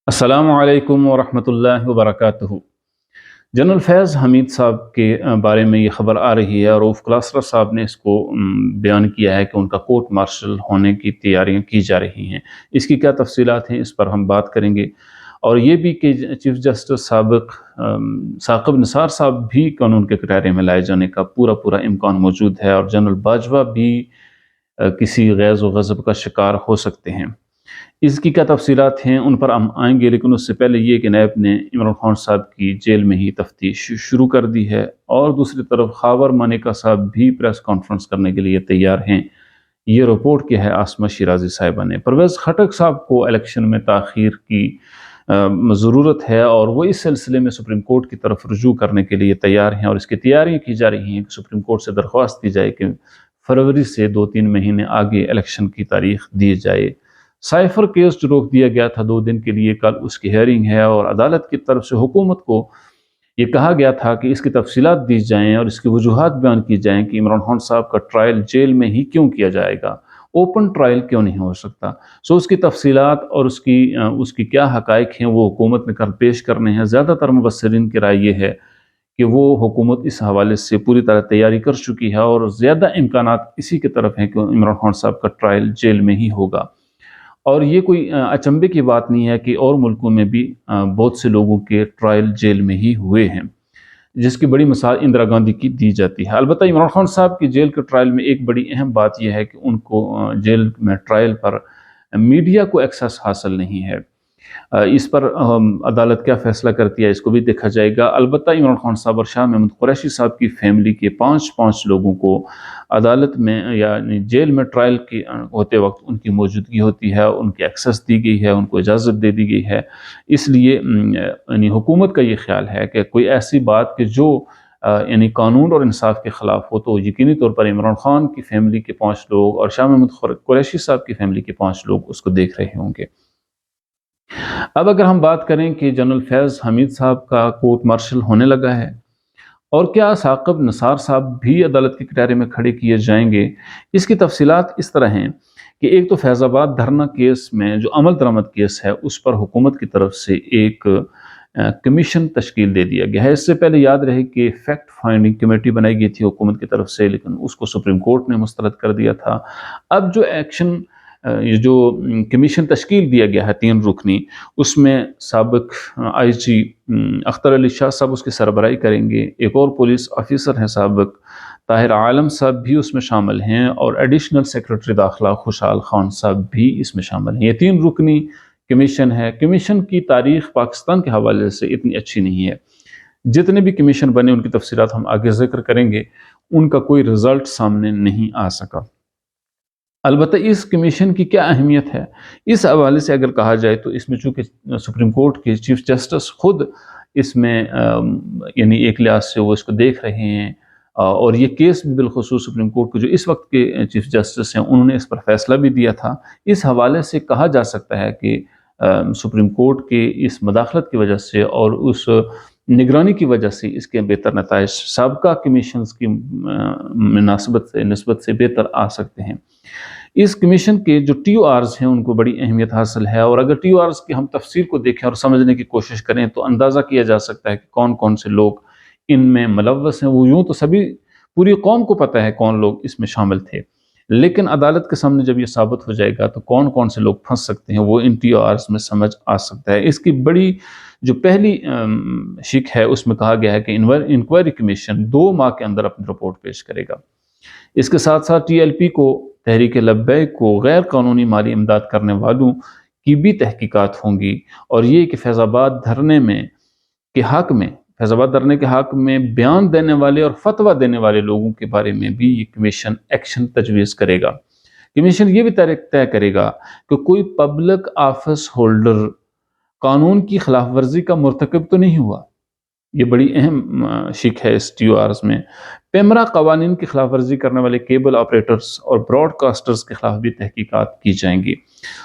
السلام علیکم ورحمۃ اللہ وبرکاتہ۔ جنرل فیض حمید صاحب کے بارے میں یہ خبر آ رہی ہے اور روف کلاسرا صاحب نے اس کو بیان کیا ہے کہ ان کا کورٹ مارشل ہونے کی تیاریاں کی جا رہی ہیں۔ اس کی کیا تفصیلات ہیں، اس پر ہم بات کریں گے، اور یہ بھی کہ چیف جسٹس سابق ثاقب نثار صاحب بھی قانون کے کٹہرے میں لائے جانے کا پورا امکان موجود ہے، اور جنرل باجوہ بھی کسی غیظ و غضب کا شکار ہو سکتے ہیں۔ اس کی کیا تفصیلات ہیں ان پر ہم آئیں گے، لیکن اس سے پہلے یہ کہ نیب نے عمران خان صاحب کی جیل میں ہی تفتیش شروع کر دی ہے، اور دوسری طرف خاور مانیکا صاحب بھی پریس کانفرنس کرنے کے لیے تیار ہیں۔ یہ رپورٹ کیا ہے عاصمہ شیرازی صاحبہ نے۔ پرویز خٹک صاحب کو الیکشن میں تاخیر کی ضرورت ہے، اور وہ اس سلسلے میں سپریم کورٹ کی طرف رجوع کرنے کے لیے تیار ہیں، اور اس کی تیاریاں کی جا رہی ہیں کہ سپریم کورٹ سے درخواست دی جائے کہ فروری سے 2-3 مہینے آگے الیکشن کی تاریخ دی جائے۔ سائفر کیس جو روک دیا گیا تھا 2 دن کے لیے، کل اس کی ہیئرنگ ہے، اور عدالت کی طرف سے حکومت کو یہ کہا گیا تھا کہ اس کی تفصیلات دی جائیں اور اس کی وجوہات بیان کی جائیں کہ عمران خان صاحب کا ٹرائل جیل میں ہی کیوں کیا جائے گا، اوپن ٹرائل کیوں نہیں ہو سکتا۔ اس کی تفصیلات اور اس کی کیا حقائق ہیں وہ حکومت نے کل پیش کرنے ہیں۔ زیادہ تر مبصرین کی رائے یہ ہے کہ وہ حکومت اس حوالے سے پوری طرح تیاری کر چکی ہے، اور زیادہ امکانات اسی کی طرف ہیں کہ عمران خان صاحب کا ٹرائل جیل میں ہی ہوگا۔ اور یہ کوئی اچنبے کی بات نہیں ہے کہ اور ملکوں میں بھی بہت سے لوگوں کے ٹرائل جیل میں ہی ہوئے ہیں، جس کی بڑی مثال اندرا گاندھی کی دی جاتی ہے۔ البتہ عمران خان صاحب کی جیل کے ٹرائل میں ایک بڑی اہم بات یہ ہے کہ ان کو جیل میں ٹرائل پر میڈیا کو ایکسس حاصل نہیں ہے۔ اس پر عدالت کیا فیصلہ کرتی ہے اس کو بھی دیکھا جائے گا۔ البتہ عمران خان صاحب اور شاہ محمود قریشی صاحب کی فیملی کے 5 لوگوں کو عدالت میں یعنی جیل میں ٹرائل کی ہوتے وقت ان کی موجودگی ہوتی ہے، ان کی ایکسس دی گئی ہے، ان کو اجازت دے دی گئی ہے۔ اس لیے یعنی حکومت کا یہ خیال ہے کہ کوئی ایسی بات کہ جو یعنی قانون اور انصاف کے خلاف ہو تو یقینی طور پر عمران خان کی فیملی کے 5 لوگ اور شاہ محمود قریشی صاحب کی فیملی کے 5 لوگ اس کو دیکھ رہے ہوں گے۔ اب اگر ہم بات کریں کہ جنرل فیض حمید صاحب کا کورٹ مارشل ہونے لگا ہے، اور کیا ثاقب نثار صاحب بھی عدالت کے کٹہرے میں کھڑے کیے جائیں گے، اس کی تفصیلات اس طرح ہیں کہ ایک تو فیض آباد دھرنا کیس میں جو عمل درآمد کیس ہے، اس پر حکومت کی طرف سے ایک کمیشن تشکیل دے دیا گیا ہے۔ اس سے پہلے یاد رہے کہ فیکٹ فائنڈنگ کمیٹی بنائی گئی تھی حکومت کی طرف سے، لیکن اس کو سپریم کورٹ نے مسترد کر دیا تھا۔ اب جو یہ جو کمیشن تشکیل دیا گیا ہے 3 رکنی، اس میں سابق آئی جی اختر علی شاہ صاحب اس کی سربراہی کریں گے، ایک اور پولیس آفیسر ہیں سابق طاہر عالم صاحب بھی اس میں شامل ہیں، اور ایڈیشنل سیکرٹری داخلہ خوشحال خان صاحب بھی اس میں شامل ہیں۔ یہ 3 رکنی کمیشن ہے۔ کمیشن کی تاریخ پاکستان کے حوالے سے اتنی اچھی نہیں ہے۔ جتنے بھی کمیشن بنے ان کی تفصیلات ہم آگے ذکر کریں گے، ان کا کوئی رزلٹ سامنے نہیں آ سکا۔ البتہ اس کمیشن کی کیا اہمیت ہے، اس حوالے سے اگر کہا جائے تو اس میں چونکہ سپریم کورٹ کے چیف جسٹس خود اس میں یعنی ایک لحاظ سے وہ اس کو دیکھ رہے ہیں، اور یہ کیس بھی بالخصوص سپریم کورٹ کے جو اس وقت کے چیف جسٹس ہیں انہوں نے اس پر فیصلہ بھی دیا تھا۔ اس حوالے سے کہا جا سکتا ہے کہ سپریم کورٹ کے اس مداخلت کی وجہ سے اور اس نگرانی کی وجہ سے اس کے بہتر نتائج سابقہ کمیشنز کی نسبت سے بہتر آ سکتے ہیں۔ اس کمیشن کے جو ٹی او آرز ہیں ان کو بڑی اہمیت حاصل ہے، اور اگر ٹی او آرز کی ہم تفصیل کو دیکھیں اور سمجھنے کی کوشش کریں تو اندازہ کیا جا سکتا ہے کہ کون کون سے لوگ ان میں ملوث ہیں۔ وہ یوں تو پوری قوم کو پتہ ہے کون لوگ اس میں شامل تھے، لیکن عدالت کے سامنے جب یہ ثابت ہو جائے گا تو کون کون سے لوگ پھنس سکتے ہیں وہ ان ٹی او آرز میں سمجھ آ سکتا ہے۔ اس کی بڑی جو پہلی شک ہے اس میں کہا گیا ہے کہ انکوائری کمیشن 2 ماہ کے اندر اپنی رپورٹ پیش کرے گا۔ اس کے ساتھ ساتھ ٹی ایل پی کو، تحریک لبیک کو غیر قانونی مالی امداد کرنے والوں کی بھی تحقیقات ہوں گی، اور یہ کہ فیض آباد دھرنے کے حق میں بیان دینے والے اور فتویٰ دینے والے لوگوں کے بارے میں بھی یہ کمیشن ایکشن تجویز کرے گا۔ کمیشن یہ بھی طے کرے گا کہ کوئی پبلک آفس ہولڈر قانون کی خلاف ورزی کا مرتکب تو نہیں ہوا۔ یہ بڑی اہم شک ہے اس ٹی او آرز میں۔ پیمرا قوانین کی خلاف ورزی کرنے والے کیبل آپریٹرز اور براڈ کاسٹرز کے خلاف بھی تحقیقات کی جائیں گی۔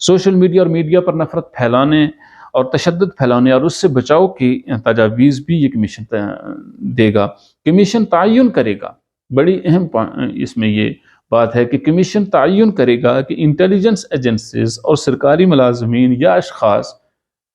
سوشل میڈیا اور میڈیا پر نفرت پھیلانے اور تشدد پھیلانے اور اس سے بچاؤ کی تجاویز بھی یہ کمیشن دے گا۔ کمیشن تعین کرے گا، بڑی اہم اس میں یہ بات ہے کہ کمیشن تعین کرے گا کہ انٹیلیجنس ایجنسیز اور سرکاری ملازمین یا اشخاص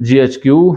GHQ